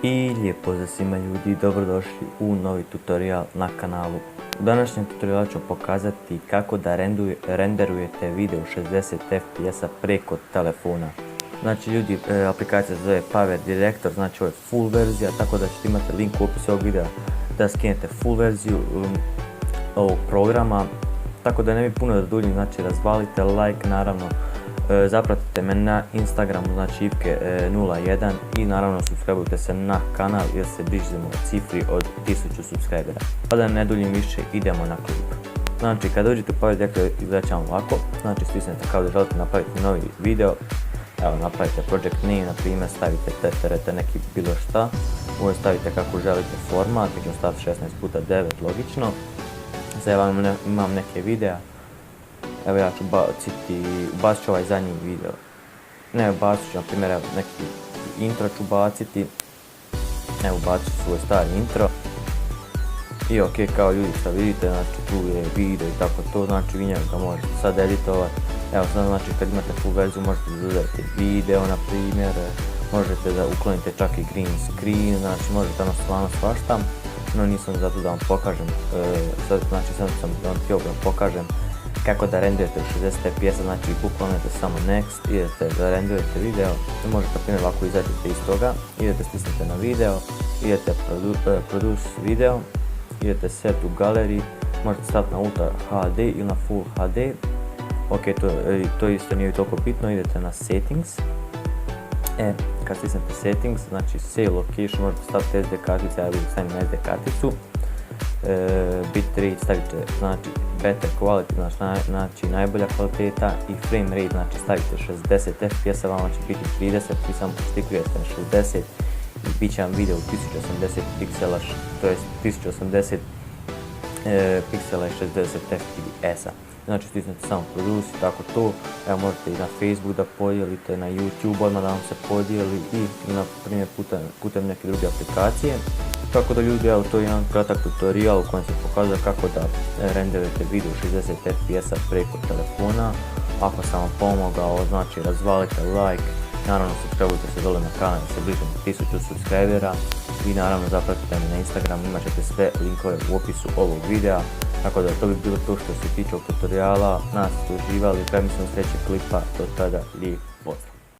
I lijepo za svima ljudi, dobrodošli u novi tutorial na kanalu. U današnjem tutorialu ću pokazati kako da renderujete video 60 fps preko telefona. Znači ljudi, aplikacija se zove Power Director, znači ovo je full verzija, tako da ćete imati link u opisu ovog videa da skinete full verziju ovog programa. Tako da ne bi puno da duljim, znači razvalite like, naravno zapratite me na Instagramu, znači ipke01 i naravno subscribeujte se na kanal jer se bližimo cifri od 1000 subscribera. Pa da ne duljim više, idemo na klip. Znači kada dođete u Power Director izgledat će vam ovako, znači stisnete kao da želite napraviti novi video. Evo, napravite project name, na primjer stavite TTRT neki bilo šta, ovo stavite kako želite format, mi ćemo staviti 16x9 logično. Sad imam neke videa, evo ja ću ubacit ću ovaj zadnji video, ne ubacit ću na primjer evo neki intro ću baciti, evo ubacit ću svoj stari intro. I ok, kao ljudi što vidite, znači tu je video i tako to, znači vi njega možete sad editovati. Evo sad znači kad imate full verziju možete da dodajete video na primjer, možete da uklonite čak i green screen, znači možete ono stvarno svašta. No nisam zato da vam pokažem, sad sam vam htio da vam pokažem kako da renderujete u 60 fps, znači uklonite samo next, idete da renderujete video, možete na primjer ovako izađete iz toga, idete stisnete na video, idete produce video, idete set u galeriji, možete staviti na Ultra HD ili na Full HD. Ok, to isto nije toliko bitno, idete na settings. Kad stisnete settings, znači save location, možete staviti SD karticu, ja stavim na SD karticu. Bitrate stavite, znači better quality, znači najbolja kvaliteta, i frame rate, znači stavite 60 fps, vama će biti 30, vi samo postikujete na 60 i bit će vam video u 1080 piksela, to je 1080 piksela i 60 fps. Znači stisnete samo produce i tako to. Evo možete i na Facebook da podijelite, na YouTube odmah da vam se podijeli i na primjer putem neke druge aplikacije. Tako da ljudi, evo to je jedan kratak tutorial u kojem se pokazuje kako da renderujete video 60 fps preko telefona. Ako sam vam pomogao, znači razvalite like, naravno subscribeujte se dole na kanal da se bližimo 1000 subscribera i naravno zapratite me na Instagram, imat ćete sve linkove u opisu ovog videa. Tako da to bi bilo to što se tiče ovog tutoriala, nas ste uživali, kraj mislim sljedećeg klipa, do tada lijep pozdrav.